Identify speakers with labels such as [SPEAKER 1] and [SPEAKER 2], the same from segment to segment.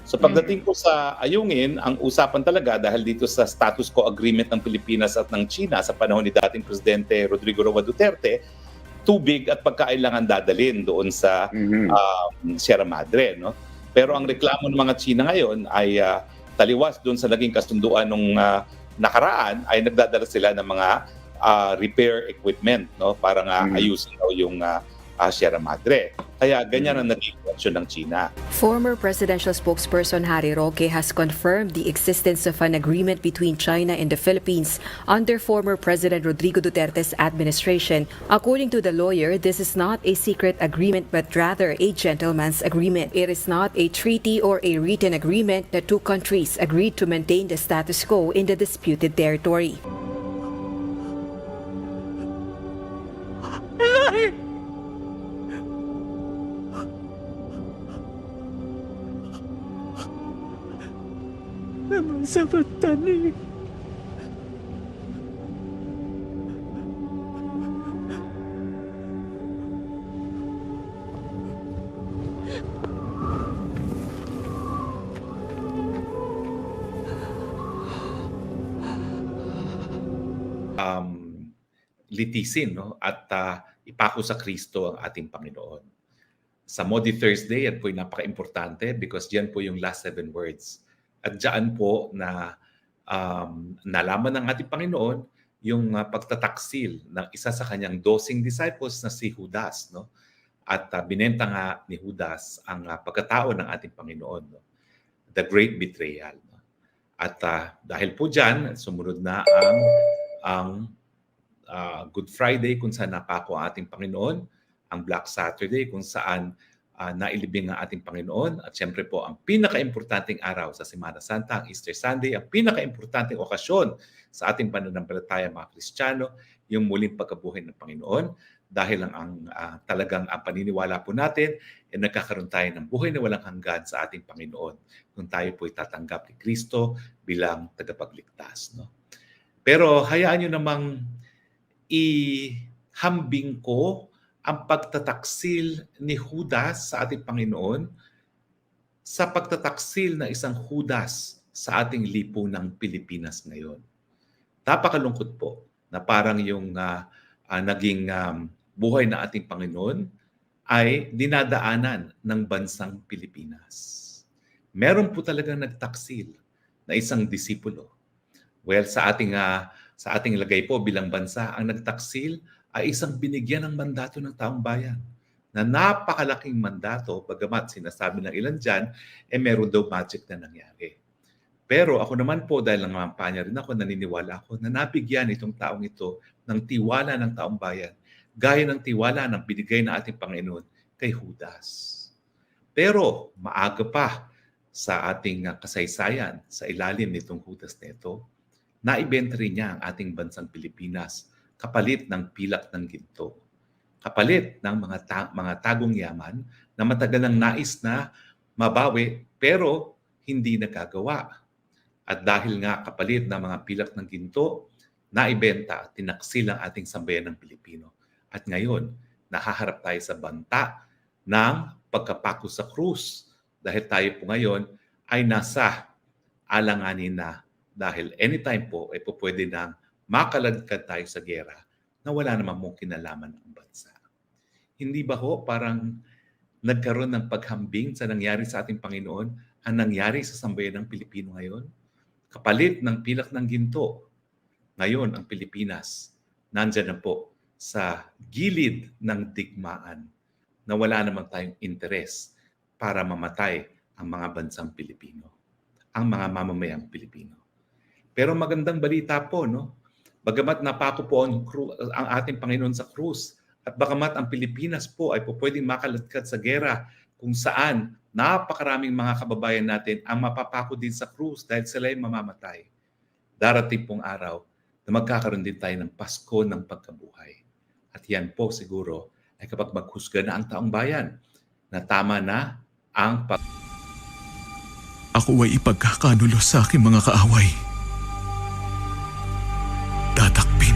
[SPEAKER 1] So pagdating po sa ayungin, ang usapan talaga dahil dito sa status quo agreement ng Pilipinas at ng China sa panahon ni dating Presidente Rodrigo Roa Duterte, tubig at pagkailangan dadalhin doon sa Sierra Madre. No? Pero ang reklamo ng mga China ngayon ay taliwas doon sa naging kasunduan nung nakaraan ay nagdadala sila ng mga repair equipment, no? Para nga ayusin daw yung Sierra Madre. Kaya ganyan ang naging aksyon ng China.
[SPEAKER 2] Former presidential spokesperson Harry Roque has confirmed the existence of an agreement between China and the Philippines under former President Rodrigo Duterte's administration. According to the lawyer, this is not a secret agreement but rather a gentleman's agreement. It is not a treaty or a written agreement. The two countries agreed to maintain the status quo in the disputed territory.
[SPEAKER 3] Naman sa batani.
[SPEAKER 1] Litisin, no? At ipako sa Kristo ang ating Panginoon. Sa Maundy Thursday, yan po yung napaka-importante because diyan po yung last 7 words. At diyan po na nalaman ng ating Panginoon yung pagtataksil ng isa sa kanyang 12 disciples na si Judas. No? At binenta nga ni Judas ang pagkatao ng ating Panginoon. No? The great betrayal. No? At dahil po diyan, sumunod na ang Good Friday kung saan napako ang ating Panginoon, ang Black Saturday kung saan nailibing ang ating Panginoon, at siyempre po ang pinaka-importanting araw sa Semana Santa, ang Easter Sunday, ang pinaka-importanting okasyon sa ating pananampalataya mga Kristiyano, yung muling pagkabuhay ng Panginoon, dahil talagang ang paniniwala po natin ay nagkakaroon tayo ng buhay na walang hanggan sa ating Panginoon kung tayo po itatanggap ni Kristo bilang tagapagligtas. No? Pero hayaan nyo namang ihambing ko ang pagtataksil ni Judas sa ating Panginoon sa pagtataksil na isang Judas sa ating lipunang Pilipinas ngayon. Napakalungkot po na parang yung naging buhay na ating Panginoon ay dinadaanan ng bansang Pilipinas. Meron po talagang nagtaksil na isang disipulo. Well, sa ating lagay po bilang bansa, ang nagtaksil ay isang binigyan ng mandato ng taong bayan na napakalaking mandato, bagamat sinasabi ng ilan dyan, meron daw magic na nangyari. Pero ako naman po, dahil nangampanya rin ako, naniniwala ako na nabigyan itong taong ito ng tiwala ng taong bayan, gaya ng tiwala ng binigay na ating Panginoon kay Judas. Pero maaga pa sa ating kasaysayan, sa ilalim nitong Judas na ito, naibenta rin niya ang ating bansang Pilipinas kapalit ng pilak ng ginto. Kapalit ng mga tagong yaman na matagal nang nais na mabawi pero hindi nagagawa. At dahil nga kapalit ng mga pilak ng ginto, naibenta at tinaksil ang ating sambayan ng Pilipino. At ngayon, nahaharap tayo sa banta ng pagkapako sa krus. Dahil tayo po ngayon ay nasa alanganin na dahil anytime po ay pwede nang makaladkad tayo sa gera na wala namang mong kinalaman ang bansa. Hindi ba ho parang nagkaroon ng paghambing sa nangyari sa ating Panginoon ang nangyari sa sambayan ng Pilipino ngayon? Kapalit ng pilak ng ginto, ngayon ang Pilipinas nandyan na po sa gilid ng digmaan na wala naman tayong interes para mamatay ang mga bansang Pilipino, ang mga mamamayang Pilipino. Pero magandang balita po, no? Bagamat napako po ang ating Panginoon sa krus at bagamat ang Pilipinas po ay pwedeng makaladkad sa gera kung saan napakaraming mga kababayan natin ang mapapako din sa krus dahil sila ay mamamatay. Darating pong araw na magkakaroon din tayo ng Pasko ng pagkabuhay. At yan po siguro ay kapag maghusga na ang taong bayan na tama na ang
[SPEAKER 3] Ako ay ipagkakanulo sa aking mga kaaway. Tatakpin.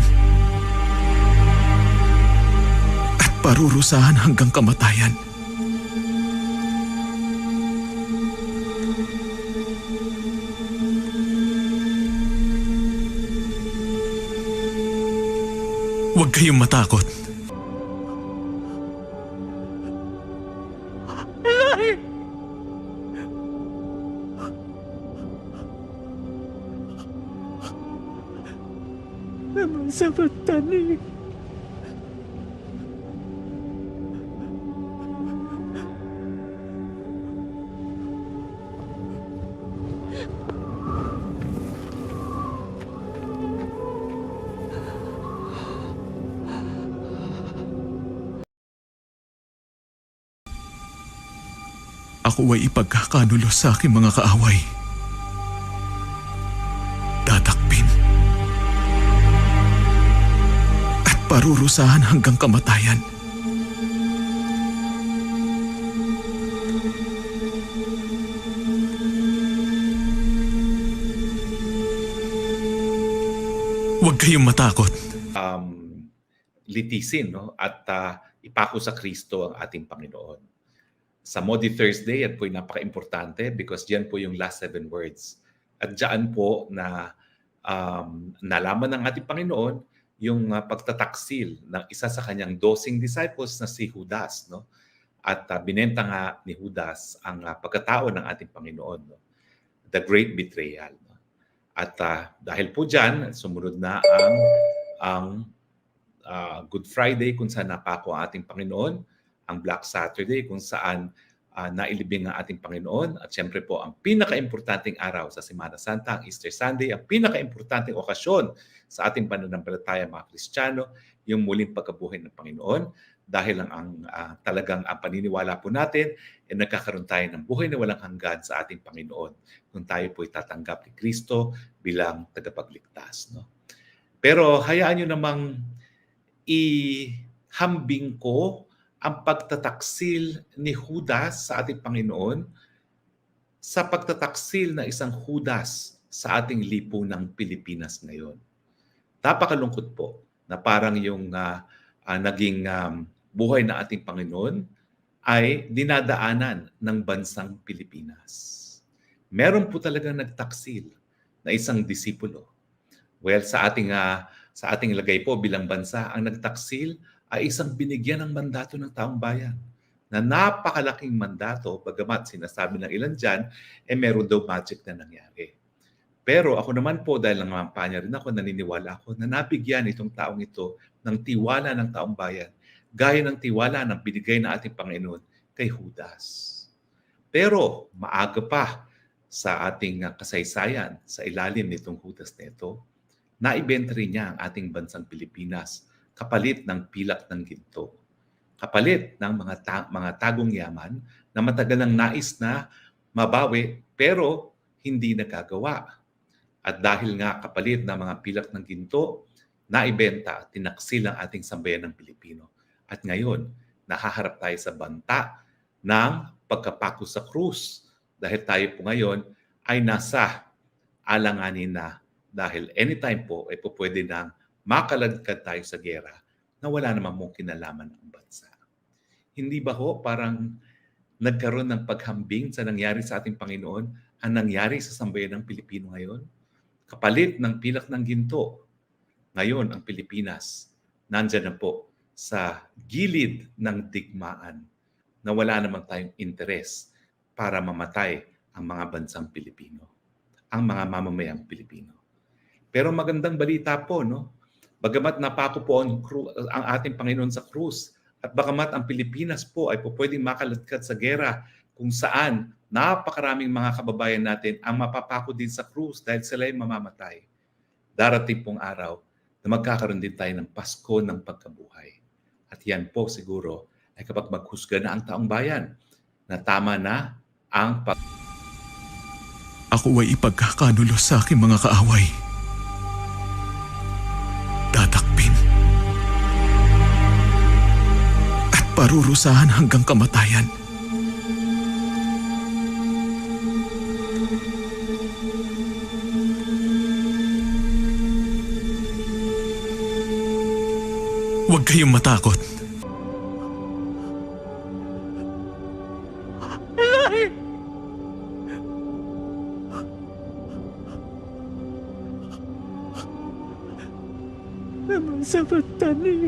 [SPEAKER 3] At parurusahan hanggang kamatayan. Huwag kayong matakot.
[SPEAKER 4] Namasabatan eh.
[SPEAKER 3] Ako ay ipagkakanulos sa aking mga kaaway. Tatakpin. At parurusahan hanggang kamatayan. Huwag kayong matakot.
[SPEAKER 1] Litisin, no? At ipako sa Kristo ang ating Panginoon. Sa Maundy Thursday, yan po yung napaka-importante because diyan po yung last 7 words. At diyan po na nalaman ng ating Panginoon yung pagtataksil ng isa sa kanyang 12 disciples na si Judas. No? At binenta nga ni Judas ang pagkatao ng ating Panginoon. No? The great betrayal. No? At dahil po diyan, sumunod na ang Good Friday kung saan napako ang ating Panginoon, ang Black Saturday kung saan nailibing ang ating Panginoon, at siyempre po ang pinaka-importanting araw sa Semana Santa, ang Easter Sunday, ang pinaka-importanting okasyon sa ating pananampalataya mga Kristiyano, yung muling pagkabuhay ng Panginoon, dahil talagang ang paniniwala po natin ay nagkakaroon tayo ng buhay na walang hanggan sa ating Panginoon kung tayo po tatanggap ni Kristo bilang tagapagligtas. No? Pero hayaan nyo namang ihambing ko ang pagtataksil ni Judas sa ating Panginoon sa pagtataksil na isang Judas sa ating lipunang Pilipinas ngayon. Napakalungkot po na parang yung naging buhay na ating Panginoon ay dinadaanan ng bansang Pilipinas. Meron po talagang nagtaksil na isang disipulo. Well, sa ating lagay po bilang bansa, ang nagtaksil ay isang binigyan ng mandato ng taong bayan na napakalaking mandato, bagamat sinasabi ng ilan dyan, meron daw magic na nangyari. Pero ako naman po, dahil nangampanya rin ako, naniniwala ako na nabigyan itong taong ito ng tiwala ng taong bayan, gaya ng tiwala ng binigay na ating Panginoon kay Judas. Pero maaga pa sa ating kasaysayan, sa ilalim nitong Judas na ito, naibenta rin niya ang ating bansang Pilipinas kapalit ng pilak ng ginto. Kapalit ng mga tagong yaman na matagal nang nais na mabawi pero hindi nagagawa. At dahil nga kapalit ng mga pilak ng ginto, naibenta at tinaksil ang ating sambayan ng Pilipino. At ngayon, nahaharap tayo sa banta ng pagkapako sa krus. Dahil tayo po ngayon ay nasa alanganin na dahil anytime po ay po pwede nang makalagkad tayo sa gera na wala naman mong kinalaman ang bansa. Hindi ba ho parang nagkaroon ng paghambing sa nangyari sa ating Panginoon ang nangyari sa sambayan ng Pilipino ngayon? Kapalit ng pilak ng ginto, ngayon ang Pilipinas nandyan na po sa gilid ng digmaan na wala naman tayong interes para mamatay ang mga bansang Pilipino, ang mga mamamayang Pilipino. Pero magandang balita po, no? Bagamat napako po ang ating Panginoon sa krus at bagamat ang Pilipinas po ay po pwedeng makaladkad sa gera kung saan napakaraming mga kababayan natin ang mapapako din sa krus dahil sila ay mamamatay. Darating pong araw na magkakaroon din tayo ng Pasko ng pagkabuhay. At yan po siguro ay kapag maghusga na ang taong bayan na tama na ang
[SPEAKER 3] Ako ay ipagkakanulos sa aking mga kaaway. Tatakpin. At parurusahan hanggang kamatayan. Huwag kayong matakot.
[SPEAKER 4] Naman sa mata ni